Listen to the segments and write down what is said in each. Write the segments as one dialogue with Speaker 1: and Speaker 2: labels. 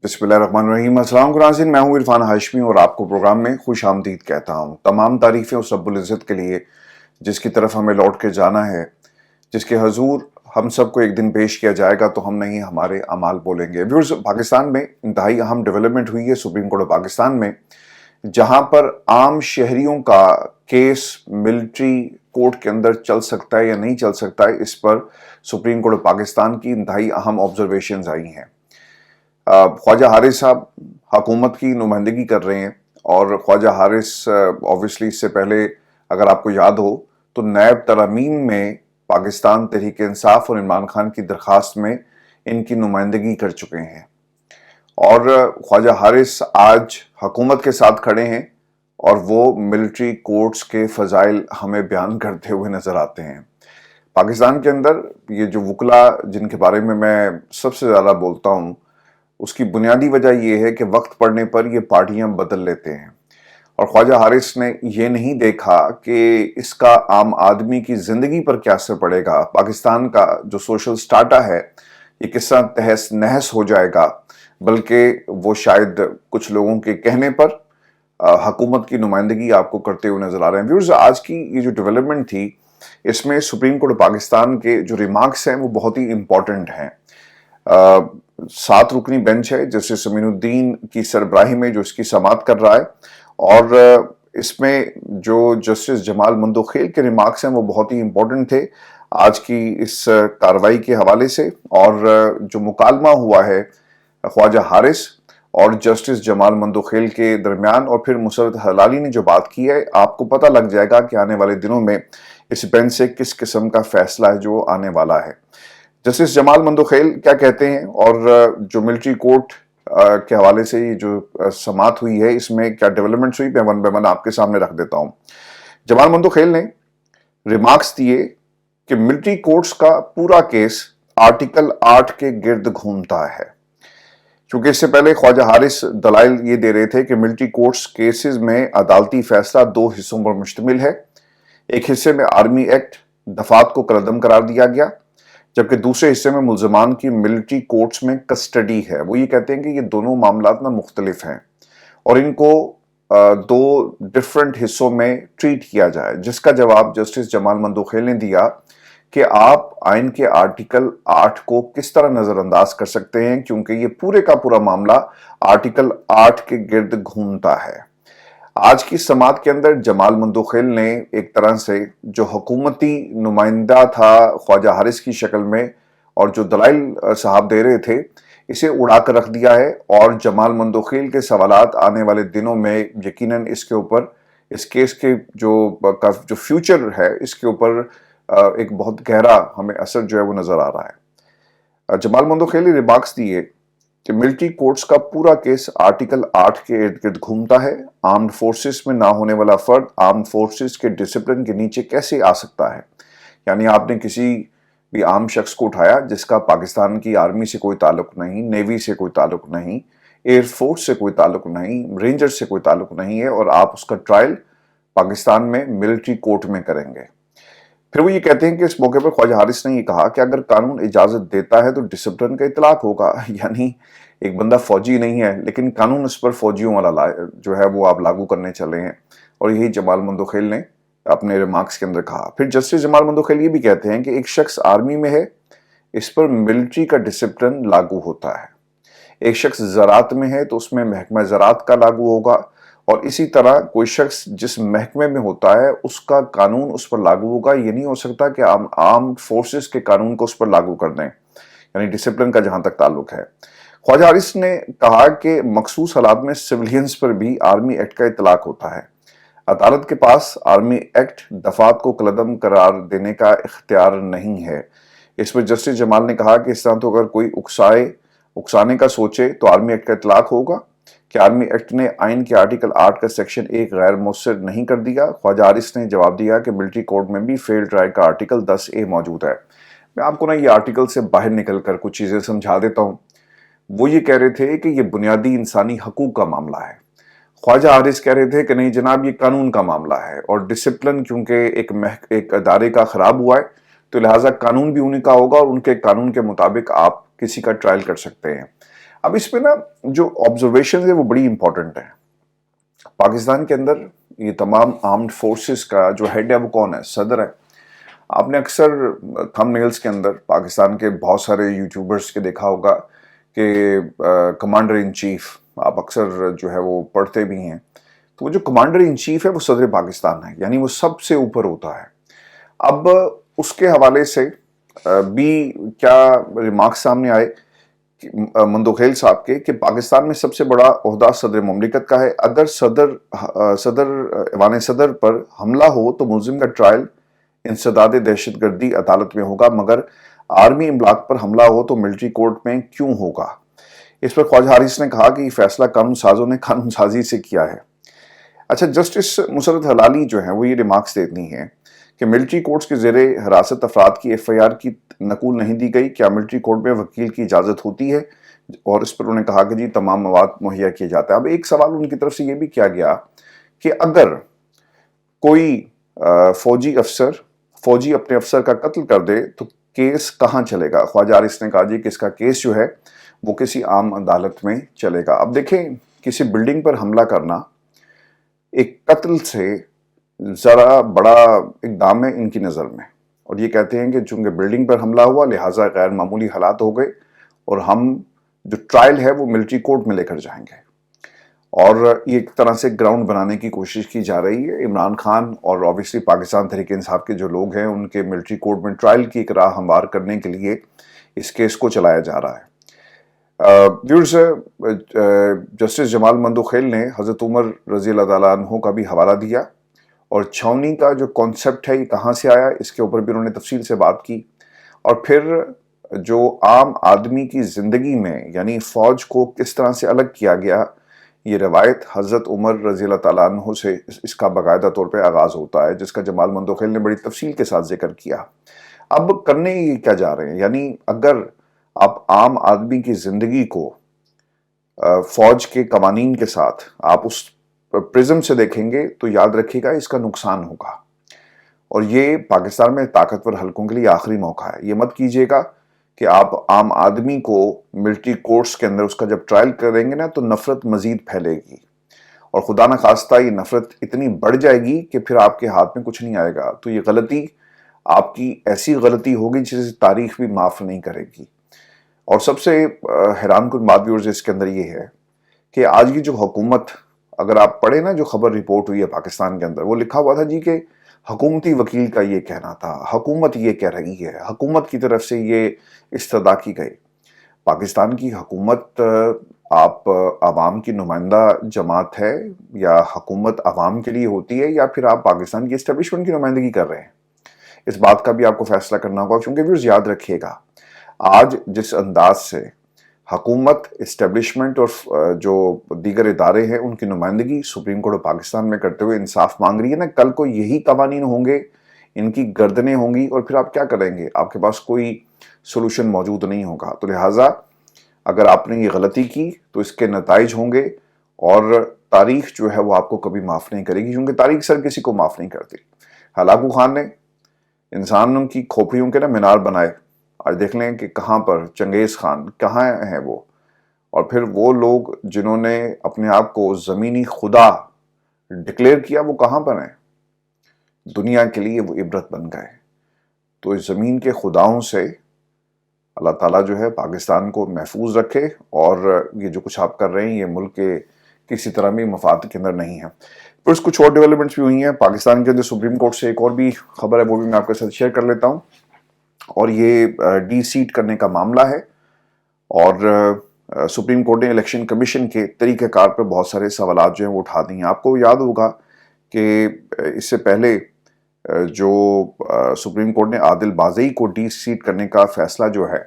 Speaker 1: बिस्मिल्लाहिर्रहमानिर्रहीम। अस्सलाम नाज़रीन, मैं हूं इरफान हाशमी और आपको प्रोग्राम में खुश आमदीद कहता हूं। तमाम तारीफ़ें उस रब्बुल इज़्ज़त के लिए जिसकी तरफ हमें लौट के जाना है, जिसके हजूर हम सबको एक दिन पेश किया जाएगा तो हम नहीं हमारे अमाल बोलेंगे। व्यूअर्स, पाकिस्तान में इंतहाई अहम डेवलपमेंट हुई है सुप्रीम कोर्ट ऑफ पाकिस्तान में, जहां पर आम शहरियों का केस मिलिट्री कोर्ट के अंदर चल सकता है या नहीं चल सकता है, इस पर सुप्रीम कोर्ट ऑफ पाकिस्तान की इंतहाई अहम ऑब्जर्वेशंस आई हैं। ख्वाजा हारिस साहब हुकूमत की नुमाइंदगी कर रहे हैं और ख्वाजा हारिस ऑब्वियसली इससे पहले अगर आपको याद हो तो नैब तरमीम में पाकिस्तान तहरीक इंसाफ और इमरान खान की दरखास्त में इनकी नुमाइंदगी कर चुके हैं और ख्वाजा हारिस आज हुकूमत के साथ खड़े हैं और वो मिलिट्री कोर्ट्स के फजाइल हमें बयान करते हुए नजर आते हैं। पाकिस्तान के अंदर ये जो वकला जिनके बारे में मैं सबसे ज़्यादा बोलता हूँ, उसकी बुनियादी वजह यह है कि वक्त पड़ने पर ये पार्टियां बदल लेते हैं और ख्वाजा हारिस ने यह नहीं देखा कि इसका आम आदमी की ज़िंदगी पर क्या असर पड़ेगा, पाकिस्तान का जो सोशल स्टाटा है ये किस तरह तहस नहस हो जाएगा, बल्कि वो शायद कुछ लोगों के कहने पर हुकूमत की नुमाइंदगी आपको करते हुए नजर आ रहे हैं। व्यूअर्स, आज की ये जो डेवलपमेंट थी इसमें सुप्रीम कोर्ट पाकिस्तान के जो रिमार्क्स हैं वो बहुत ही इंपॉर्टेंट हैं। 7 रुकनी बेंच है जस्टिस अमीनुद्दीन की सरबराही में जो इसकी समाअत कर रहा है और इसमें जो जस्टिस जमाल मंदोखेल के रिमार्क्स हैं वो बहुत ही इंपॉर्टेंट थे आज की इस कार्रवाई के हवाले से। और जो मुकालमा हुआ है ख्वाजा हारिस और जस्टिस जमाल मंदोखेल के दरमियान और फिर मुसरत हलाली ने जो बात की है, आपको पता लग जाएगा कि आने वाले दिनों में इस बेंच से किस किस्म का फैसला है जो आने वाला है। जस्टिस जमाल मंदोखेल क्या कहते हैं और जो मिलिट्री कोर्ट के हवाले से ये जो समाअत हुई है इसमें क्या डेवलपमेंट्स हुई, मैं वन बाय वन आपके सामने रख देता हूं। जमाल मंदोखेल ने रिमार्क्स दिए कि मिलिट्री कोर्ट्स का पूरा केस आर्टिकल 8 के गिर्द घूमता है, क्योंकि इससे पहले ख्वाजा हारिस दलाइल ये दे रहे थे कि मिलिट्री कोर्ट्स केसेस में अदालती फैसला 2 हिस्सों पर मुश्तमिल है। एक हिस्से में आर्मी एक्ट दफात को कलअदम करार दिया गया, जबकि दूसरे हिस्से में मुल्जमान की मिलिट्री कोर्ट्स में कस्टडी है। वो ये कहते हैं कि ये दोनों मामलात ना मुख्तलिफ हैं और इनको 2 डिफरेंट हिस्सों में ट्रीट किया जाए, जिसका जवाब जस्टिस जमाल मंदोखेल ने दिया कि आप आइन के आर्टिकल 8 को किस तरह नजरअंदाज कर सकते हैं, क्योंकि ये पूरे का पूरा मामला आर्टिकल 8 के गिर्द घूमता है। आज की समाअत के अंदर जमाल मंदोखेल ने एक तरह से जो हुकूमती नुमाइंदा था ख्वाजा हारिस की शक्ल में और जो दलाइल साहब दे रहे थे इसे उड़ा कर रख दिया है और जमाल मंदोखेल के सवालात आने वाले दिनों में यकीनन इसके ऊपर इस केस के जो फ्यूचर है इसके ऊपर एक बहुत गहरा हमें असर जो है वो नजर आ रहा है। जमाल मंदोखेल ने रिमार्क्स दिए कि मिलिट्री कोर्ट्स का पूरा केस आर्टिकल 8 के इर्द गिर्द घूमता है। आर्म्ड फोर्सेस में ना होने वाला फर्द आर्म्ड फोर्सेस के डिसिप्लिन के नीचे कैसे आ सकता है, यानी आपने किसी भी आम शख्स को उठाया जिसका पाकिस्तान की आर्मी से कोई ताल्लुक नहीं, नेवी से कोई ताल्लुक नहीं, एयरफोर्स से कोई ताल्लुक नहीं, रेंजर से कोई ताल्लुक नहीं है और आप उसका ट्रायल पाकिस्तान में मिलिट्री कोर्ट में करेंगे। फिर वो ये कहते हैं कि इस मौके पर ख्वाजा हारिस ने ये कहा कि अगर कानून इजाजत देता है तो डिसिप्लिन का इतलाक होगा, यानी एक बंदा फौजी नहीं है लेकिन कानून उस पर फौजियों वाला जो है वो आप लागू करने चले हैं, और यही जमाल मंदोखेल ने अपने रिमार्क्स के अंदर कहा। फिर जस्टिस जमाल मंदोखेल ये भी कहते हैं कि एक शख्स आर्मी में है, इस पर मिलिट्री का डिसिप्लिन लागू होता है। एक शख्स ज़राअत में है तो उसमें महकमा ज़राअत का लागू होगा, और इसी तरह कोई शख्स जिस महकमे में होता है उसका कानून उस पर लागू होगा। ये नहीं हो सकता कि आर्म्ड फोर्सेस के कानून को उस पर लागू कर दें, यानी डिसिप्लिन का जहां तक ताल्लुक है। ख्वाजा हारिस ने कहा कि मखसूस हालात में सिविलियंस पर भी आर्मी एक्ट का इतलाक होता है। अदालत के पास आर्मी एक्ट दफात को कलअदम करार देने का इख्तियार नहीं है। इस पर जस्टिस जमाल ने कहा कि इस तरह तो अगर कोई उकसाने का सोचे तो आर्मी एक्ट का इतलाक होगा कि आर्मी एक्ट ने आइन के आर्टिकल 8 का सेक्शन 1 गैर मुस्तर नहीं कर दिया। ख्वाजा हारिस ने जवाब दिया कि मिलिट्री कोर्ट में भी फेल ट्रायल का आर्टिकल 10A मौजूद है। मैं आपको ना ये आर्टिकल से बाहर निकल कर कुछ चीज़ें समझा देता हूँ। वो ये कह रहे थे कि ये बुनियादी इंसानी हकूक का मामला है। ख्वाजा हारिस कह रहे थे कि नहीं जनाब, ये कानून का मामला है और डिसिप्लिन क्योंकि एक अदारे का ख़राब हुआ है तो लिहाजा कानून भी उन्हीं का होगा और उनके कानून के मुताबिक आप किसी का ट्रायल कर सकते हैं। اب اس پہ نا جو آبزرویشن ہے وہ بڑی امپورٹنٹ ہے. پاکستان کے اندر یہ تمام آرمڈ فورسز کا جو ہیڈ ہے وہ کون ہے؟ صدر ہے. آپ نے اکثر تھم نیلز کے اندر پاکستان کے بہت سارے یوٹیوبرز کے دیکھا ہوگا کہ کمانڈر ان چیف آپ اکثر جو ہے وہ پڑھتے بھی ہیں. تو وہ جو کمانڈر ان چیف ہے وہ صدر پاکستان ہے، یعنی وہ سب سے اوپر ہوتا ہے. اب اس کے حوالے سے بھی کیا ریمارکس سامنے آئے مندوخیل صاحب کے کہ پاکستان میں سب سے بڑا عہدہ صدر مملکت کا ہے. اگر ایوان صدر پر حملہ ہو تو ملزم کا ٹرائل انسداد دہشت گردی عدالت میں ہوگا، مگر آرمی املاک پر حملہ ہو تو ملٹری کورٹ میں کیوں ہوگا؟ اس پر خواجہ حارث نے کہا کہ یہ فیصلہ قانون سازوں نے قانون سازی سے کیا ہے. اچھا، جسٹس مسرت ہلالی جو ہیں وہ یہ ریمارکس دیتی ہیں کہ ملٹری کورٹس کے زیر حراست افراد کی ایف آئی آر کی نقول نہیں دی گئی، کیا ملٹری کورٹ میں وکیل کی اجازت ہوتی ہے؟ اور اس پر انہوں نے کہا کہ جی تمام مواد مہیا کیے جاتا ہے. اب ایک سوال ان کی طرف سے یہ بھی کیا گیا کہ اگر کوئی فوجی اپنے افسر کا قتل کر دے تو کیس کہاں چلے گا؟ خواجہ حارث نے کہا جی کہ اس کا کیس جو ہے وہ کسی عام عدالت میں چلے گا. اب دیکھیں، کسی بلڈنگ پر حملہ کرنا ایک قتل سے ذرا بڑا اقدام ہے ان کی نظر میں، اور یہ کہتے ہیں کہ چونکہ بلڈنگ پر حملہ ہوا لہٰذا غیر معمولی حالات ہو گئے اور ہم جو ٹرائل ہے وہ ملٹری کورٹ میں لے کر جائیں گے. اور یہ ایک طرح سے گراؤنڈ بنانے کی کوشش کی جا رہی ہے. عمران خان اور اوبیسلی پاکستان تحریک انصاف کے جو لوگ ہیں ان کے ملٹری کورٹ میں ٹرائل کی ایک راہ ہموار کرنے کے لیے اس کیس کو چلایا جا رہا ہے. ویورز، جسٹس جمال مندوخیل نے حضرت عمر رضی اللہ تعالیٰ عنہ کا بھی حوالہ دیا اور چھاؤنی کا جو کانسیپٹ ہے یہ کہاں سے آیا اس کے اوپر بھی انہوں نے تفصیل سے بات کی. اور پھر جو عام آدمی کی زندگی میں یعنی فوج کو کس طرح سے الگ کیا گیا، یہ روایت حضرت عمر رضی اللہ تعالیٰ عنہ سے اس کا باقاعدہ طور پہ آغاز ہوتا ہے، جس کا جمال مندوخیل نے بڑی تفصیل کے ساتھ ذکر کیا. اب کرنے یہ کیا جا رہے ہیں؟ یعنی اگر آپ عام آدمی کی زندگی کو فوج کے قوانین کے ساتھ آپ اس پرزم سے دیکھیں گے تو یاد رکھیے گا اس کا نقصان ہوگا. اور یہ پاکستان میں طاقتور حلقوں کے لیے آخری موقع ہے. یہ مت کیجیے گا کہ آپ عام آدمی کو ملٹری کورٹس کے اندر اس کا جب ٹرائل کریں گے نا تو نفرت مزید پھیلے گی، اور خدا نہ خواستہ یہ نفرت اتنی بڑھ جائے گی کہ پھر آپ کے ہاتھ میں کچھ نہیں آئے گا. تو یہ غلطی آپ کی ایسی غلطی ہوگی جسے تاریخ بھی معاف نہیں کرے گی. اور سب سے حیران کن بات ویورز اس کے اندر یہ ہے کہ آج کی جو حکومت، اگر آپ پڑھیں نا جو خبر رپورٹ ہوئی ہے پاکستان کے اندر، وہ لکھا ہوا تھا جی کہ حکومتی وکیل کا یہ کہنا تھا، حکومت یہ کہہ رہی ہے، حکومت کی طرف سے یہ استدعا کی گئی. پاکستان کی حکومت آپ عوام کی نمائندہ جماعت ہے یا حکومت عوام کے لیے ہوتی ہے یا پھر آپ پاکستان کی اسٹیبلشمنٹ کی نمائندگی کر رہے ہیں؟ اس بات کا بھی آپ کو فیصلہ کرنا ہوگا. کیونکہ ویورز یاد رکھیے گا، آج جس انداز سے حکومت، اسٹیبلشمنٹ اور جو دیگر ادارے ہیں ان کی نمائندگی سپریم کورٹ آف پاکستان میں کرتے ہوئے انصاف مانگ رہی ہے نا، کل کو یہی قوانین ہوں گے، ان کی گردنیں ہوں گی، اور پھر آپ کیا کریں گے؟ آپ کے پاس کوئی سولوشن موجود نہیں ہوگا. تو لہٰذا اگر آپ نے یہ غلطی کی تو اس کے نتائج ہوں گے، اور تاریخ جو ہے وہ آپ کو کبھی معاف نہیں کرے گی، کیونکہ تاریخ سر کسی کو معاف نہیں کرتی. ہلاکو خان نے انسانوں کی کھوپڑیوں کے نا مینار بنائے. آج دیکھ لیں کہ کہاں پر چنگیز خان کہاں ہیں وہ، اور پھر وہ لوگ جنہوں نے اپنے آپ کو زمینی خدا ڈکلیئر کیا وہ کہاں پر ہیں؟ دنیا کے لیے وہ عبرت بن گئے. تو اس زمین کے خداؤں سے اللہ تعالیٰ جو ہے پاکستان کو محفوظ رکھے، اور یہ جو کچھ آپ کر رہے ہیں یہ ملک کے کسی طرح بھی مفاد کے اندر نہیں ہے. پھر کچھ اور ڈیولپمنٹس بھی ہوئی ہیں پاکستان کے اندر. سپریم کورٹ سے ایک اور بھی خبر ہے، وہ بھی میں آپ کے ساتھ شیئر کر لیتا ہوں، اور یہ ڈی سیٹ کرنے کا معاملہ ہے. اور سپریم کورٹ نے الیکشن کمیشن کے طریقہ کار پر بہت سارے سوالات جو ہیں وہ اٹھا دیے ہیں. آپ کو یاد ہوگا کہ اس سے پہلے جو سپریم کورٹ نے عادل بازئی کو ڈی سیٹ کرنے کا فیصلہ جو ہے،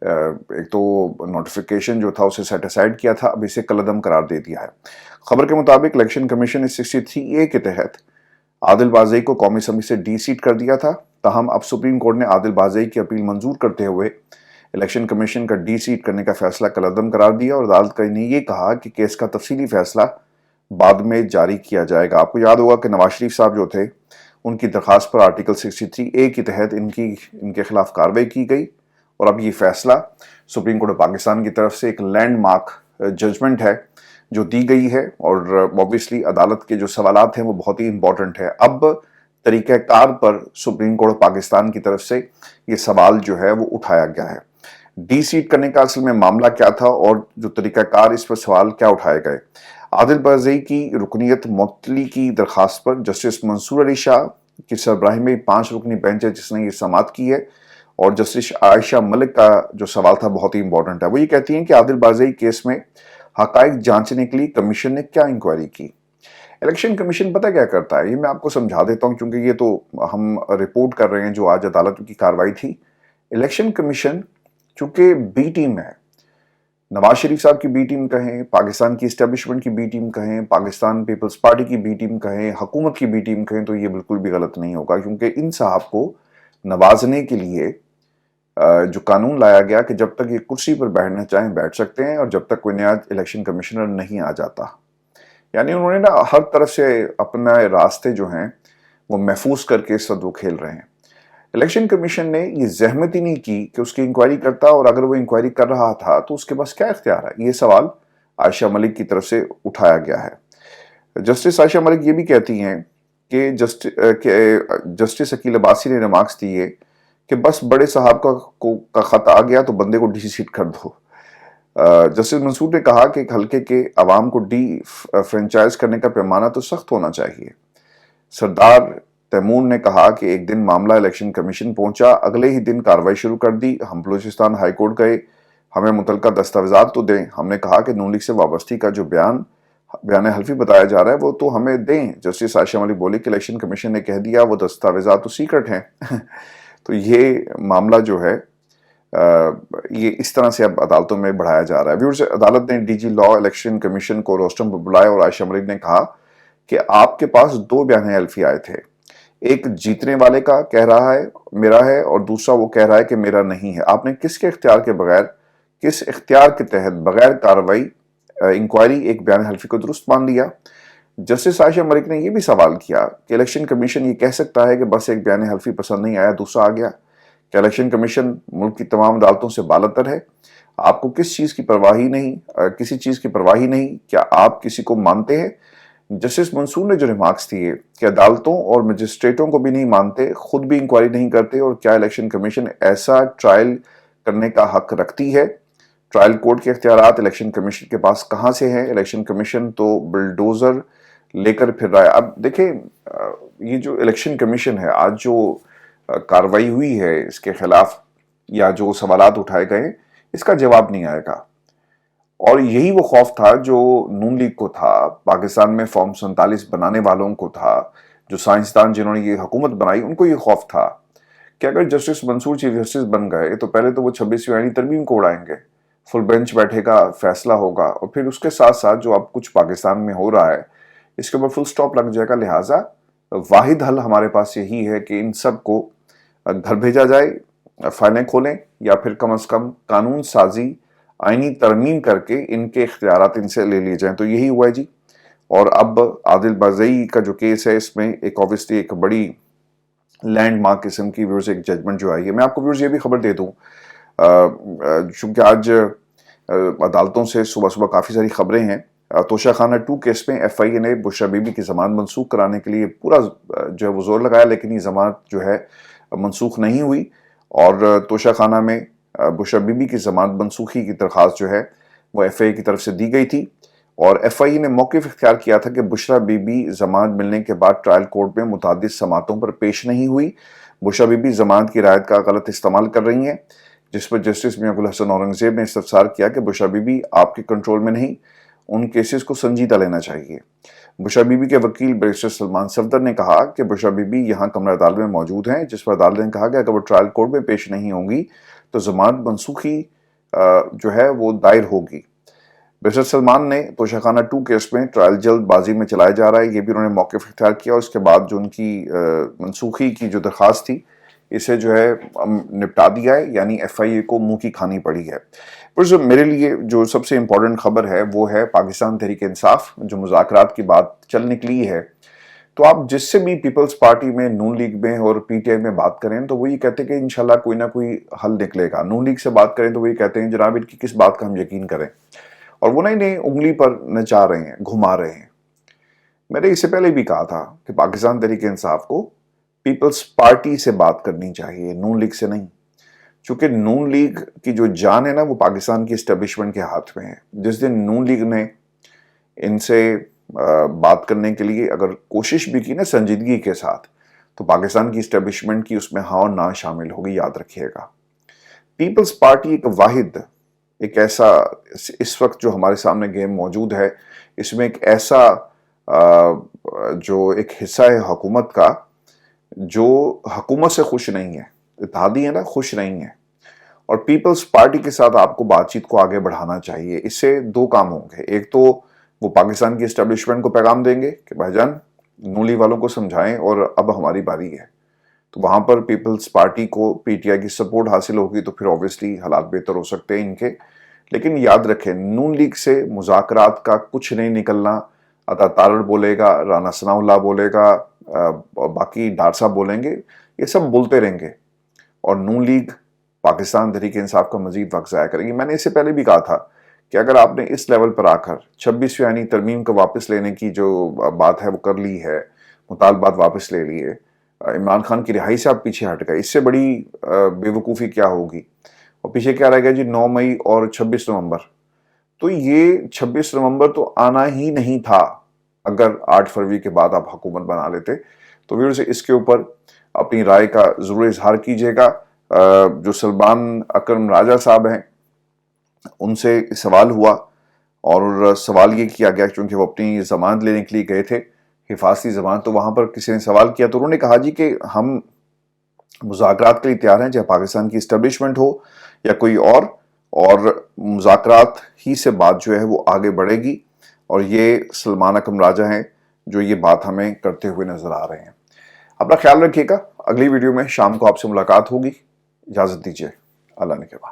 Speaker 1: ایک تو نوٹیفیکیشن جو تھا اسے سیٹ اسائیڈ کیا تھا، اب اسے کالعدم قرار دے دیا ہے. خبر کے مطابق الیکشن کمیشن نے 63A کے تحت عادل بازئی کو قومی اسمبلی سے ڈی سیٹ کر دیا تھا. تاہم اب سپریم کورٹ نے عادل بازئی کی اپیل منظور کرتے ہوئے الیکشن کمیشن کا ڈی سیٹ کرنے کا فیصلہ کالعدم قرار دیا، اور عدالت نے یہ کہا کہ کیس کا تفصیلی فیصلہ بعد میں جاری کیا جائے گا. آپ کو یاد ہوگا کہ نواز شریف صاحب جو تھے ان کی درخواست پر آرٹیکل 63A کے تحت ان کے خلاف کارروائی کی گئی، और अब ये फैसला सुप्रीम कोर्ट ऑफ पाकिस्तान की तरफ से एक लैंडमार्क जजमेंट है जो दी गई है, और ऑब्वियसली अदालत के जो सवालात हैं वो बहुत ही इंपॉर्टेंट है। अब तरीक़ाकार पर सुप्रीम कोर्ट ऑफ पाकिस्तान की तरफ से ये सवाल जो है वो उठाया गया है। डी सीट करने का असल में मामला क्या था और जो तरीक़ाकार इस पर सवाल क्या उठाए गए। आदिल बाज़ई की रुकनीत मुअत्तली की दरख्वास्त पर जस्टिस मंसूर अली शाह की सरबराही में 5 रुकनी बेंच है जिसने ये समाअत की है, और जस्टिस आयशा मलिक का जो सवाल था बहुत ही इंपॉर्टेंट है। वो ये कहती हैं कि आदिल बाज़ई केस में हक़ाइक़ जांचने के लिए कमीशन ने क्या इंक्वायरी की। इलेक्शन कमीशन पता क्या करता है, ये मैं आपको समझा देता हूँ क्योंकि ये तो हम रिपोर्ट कर रहे हैं जो आज अदालत की कार्रवाई थी। इलेक्शन कमीशन चूंकि बी टीम है, नवाज शरीफ साहब की बी टीम कहें, पाकिस्तान की इस्टेब्लिशमेंट की बी टीम कहें, पाकिस्तान पीपल्स पार्टी की बी टीम कहें, हुकूमत की बी टीम कहें, तो ये बिल्कुल भी गलत नहीं होगा क्योंकि इन साहब को नवाजने के लिए जो कानून लाया गया कि जब तक ये कुर्सी पर बैठना चाहें बैठ सकते हैं और जब तक कोई नया इलेक्शन कमिश्नर नहीं आ जाता, यानी उन्होंने ना हर तरफ से अपना रास्ते जो हैं वो महफूज करके इस वक्त वो खेल रहे हैं। इलेक्शन कमीशन ने ये जहमत ही नहीं की कि उसकी इंक्वायरी करता, और अगर वो इंक्वायरी कर रहा था तो उसके पास क्या इख्तियार है। ये सवाल आयशा मलिक की तरफ से उठाया गया है। जस्टिस आयशा मलिक ये भी कहती हैं कि जस्टिस अकील अब्बासी ने रिमार्क्स दिए कि बस बड़े साहब का खत आ गया तो बंदे को डी सीट कर दो। जस्टिस मंसूर ने कहा कि हल्के के अवाम को डी फ्रेंचाइज करने का पैमाना तो सख्त होना चाहिए। सरदार तैमूर ने कहा कि एक दिन मामला इलेक्शन कमीशन पहुंचा, अगले ही दिन कार्रवाई शुरू कर दी। हम बलूचिस्तान हाई कोर्ट गए, हमें मुतलका दस्तावेजात तो दें। हमने कहा कि नून लीग से वाबस्ती का जो बयान हल्फी बताया जा रहा है वो तो हमें दें। जस्टिस आयशा मलिक बोली कि इलेक्शन कमीशन ने कह दिया वो दस्तावेजात तो सीक्रेट हैं। तो ये मामला जो है ये इस तरह से अब अदालतों में बढ़ाया जा रहा है। व्यूअर्स, अदालत ने डीजी लॉ इलेक्शन कमीशन को रोस्टम पर बुलाया और आयशा मलिक ने कहा कि आपके पास 2 बयान हल्फी आए थे, एक जीतने वाले का कह रहा है मेरा है और दूसरा वो कह रहा है कि मेरा नहीं है। आपने किसके इख्तियार के बगैर, किस इख्तियार के तहत बगैर कार्रवाई इंक्वायरी एक बयान हल्फी को दुरुस्त मान लिया। जस्टिस आयशा मलिक ने यह भी सवाल किया कि इलेक्शन कमीशन ये कह सकता है कि बस एक बयान हल्फी पसंद नहीं आया दूसरा आ गया। क्या इलेक्शन कमीशन मुल्क की तमाम अदालतों से बालतर है? आपको किस चीज़ की परवाह ही नहीं, किसी चीज़ की परवाह ही नहीं, क्या आप किसी को मानते हैं? जस्टिस मंसूर ने जो रिमार्क्स दिए कि अदालतों और मजिस्ट्रेटों को भी नहीं मानते, खुद भी इंक्वायरी नहीं करते, और क्या इलेक्शन कमीशन ऐसा ट्रायल करने का हक रखती है? ट्रायल कोर्ट के इख्तियारात इलेक्शन कमीशन के पास कहाँ से हैं? इलेक्शन कमीशन तो बुलडोजर लेकर फिर रहा है। अब देखें, ये जो इलेक्शन कमीशन है, आज जो कार्रवाई हुई है इसके खिलाफ या जो सवालात उठाए गए, इसका जवाब नहीं आएगा। और यही वो खौफ था जो नून लीग को था, पाकिस्तान में फॉर्म 47 बनाने वालों को था, जो साइंसदान जिन्होंने ये हुकूमत बनाई उनको ये खौफ था कि अगर जस्टिस मंसूर चीफ जस्टिस बन गए तो पहले तो वो 26वीं आईनी तरमीम को उड़ाएंगे, फुल बेंच बैठेगा, फैसला होगा, और फिर उसके साथ साथ जो अब कुछ पाकिस्तान में हो रहा है इसके ऊपर फुल स्टॉप लग जाएगा। लिहाजा वाहिद हल हमारे पास यही है कि इन सब को घर भेजा जाए, फाइलें खोलें, या फिर कम अज कम कानून साजी आईनी तरमीम करके इनके इख्तियारात इनसे ले लिए जाएं। तो यही हुआ है जी। और अब आदिल बाज़ई का जो केस है इसमें एक ऑब्वियसली एक बड़ी लैंडमार्क किस्म की व्यूअर्स एक जजमेंट जो आई है। मैं आपको व्यूअर्स ये भी खबर दे दूं, चूंकि आज अदालतों से सुबह सुबह काफ़ी सारी खबरें हैं। तोशा खाना 2 केस में FIA ने बुशरा बीबी की जमानत मनसूख कराने के लिए पूरा जो है वो जोर लगाया, लेकिन ये जमानत जो है मनसूख नहीं हुई, और तोशा खाना में बुशरा बीबी की जमानत मनसूखी की दरख्वास्त जो है वो FIA की तरफ से दी गई थी, और FIA ने मौक़िफ़ इख्तियार किया था कि बुशरा बीबी जमानत मिलने के बाद ट्रायल कोर्ट में मुतादिद समातों पर पेश नहीं हुई। बुशरा बीबी जमानत की रायत का गलत इस्तेमाल कर रही हैं, जिस पर जस्टिस मियां गुल हसन औरंगजेब ने इस्तफसार किया कि बुशरा बीबी आपके कंट्रोल में नहीं, उन केसेस को संजीदा लेना चाहिए। बुशरा बीबी के वकील बैरिस्टर सलमान सफदर ने कहा कि बुशरा बीबी यहाँ कमरा अदालत में मौजूद हैं, जिस पर अदालत ने कहा कि अगर वो ट्रायल कोर्ट में पेश नहीं होंगी तो जमानत मनसूखी जो है वो दायर होगी। बैरिस्टर सलमान ने तोशाखाना 2 केस में ट्रायल जल्दबाजी में चलाया जा रहा है, ये भी उन्होंने मौक़िफ़ इख्तियार किया, और उसके बाद जो उनकी मनसूखी की जो दरख्वास्त थी इसे जो है निपटा दिया है, यानी FIA को मुंह की खानी पड़ी है। पर जो मेरे लिए जो सबसे इम्पोर्टेंट खबर है वो है पाकिस्तान तहरीक इंसाफ, जो मुज़ाकरात की बात चल निकली है, तो आप जिससे भी पीपल्स पार्टी में, नून लीग में और पीटीआई में बात करें तो वो ये कहते हैं कि इंशाल्लाह कोई ना कोई हल निकलेगा। नून लीग से बात करें तो वो ये कहते हैं जनाब इनकी किस बात का हम यकीन करें, और वो नहीं उंगली पर नचा रहे हैं, घुमा रहे हैं। मैंने इससे पहले भी कहा था कि पाकिस्तान तहरीक इंसाफ को पीपल्स पार्टी से बात करनी चाहिए, नून लीग से नहीं। चूंकि नून लीग की जो जान है ना वो पाकिस्तान की एस्टेब्लिशमेंट के हाथ में है। जिस दिन नून लीग ने इनसे बात करने के लिए अगर कोशिश भी की ना संजीदगी के साथ, तो पाकिस्तान की एस्टेब्लिशमेंट की उसमें हाँ और ना शामिल होगी, याद रखिएगा। पीपल्स पार्टी एक वाहिद, एक ऐसा, इस वक्त जो हमारे सामने गेम मौजूद है, इसमें एक ऐसा जो एक हिस्सा है हुकूमत का जो हुकूमत से खुश नहीं है, इत्तेहादी है ना, खुश नहीं है, और पीपल्स पार्टी के साथ आपको बातचीत को आगे बढ़ाना चाहिए। इससे दो काम होंगे, एक तो वो पाकिस्तान की एस्टेब्लिशमेंट को पैगाम देंगे कि भाईजान नून लीग वालों को समझाएं और अब हमारी बारी है, तो वहां पर पीपल्स पार्टी को पीटीआई की सपोर्ट हासिल होगी, तो फिर ऑब्वियसली हालात बेहतर हो सकते हैं इनके। लेकिन याद रखें, नून लीग से मुज़ाकरात का कुछ नहीं निकलना। अता तारड़ बोलेगा, राना सनाउल्लाह बोलेगा, बाकी डार साहब बोलेंगे, ये सब बोलते रहेंगे, और नून लीग पाकिस्तान तहरीक इंसाफ का मजीद वक्त ज़ाया करेगी। मैंने इससे पहले भी कहा था कि अगर आपने इस लेवल पर आकर 26वीं यानी तरमीम को वापस लेने की जो बात है वो कर ली है, मुतालबात वापस ले लिए, इमरान खान की रिहाई से आप पीछे हट गए, इससे बड़ी बेवकूफ़ी क्या होगी। और पीछे क्या रह गया जी, 9 मई और 26 नवंबर। तो ये 26 नवंबर तो आना ही नहीं था अगर 8 फरवरी के बाद आप हुकूमत बना लेते। तो व्यूअर्स, इसके ऊपर अपनी राय का ज़रूर इजहार कीजिएगा। जो सलमान अकरम राजा साहब हैं उनसे सवाल हुआ, और सवाल ये किया गया क्योंकि वो अपनी ज़मानत लेने के लिए गए थे, हिफाजती ज़मानत, तो वहाँ पर किसी ने सवाल किया तो उन्होंने कहा जी कि हम मुज़ाकरात के लिए तैयार हैं, चाहे पाकिस्तान की इस्टेब्लिशमेंट हो या कोई और मुज़ाकरात ही से बात जो है वो आगे बढ़ेगी। और ये सलमान अकरम राजा हैं जो ये बात हमें करते हुए नज़र आ रहे हैं। अपना ख्याल रखिएगा, अगली वीडियो में शाम को आपसे मुलाकात होगी। इजाज़त दीजिए, अल्लाह ने के बाद।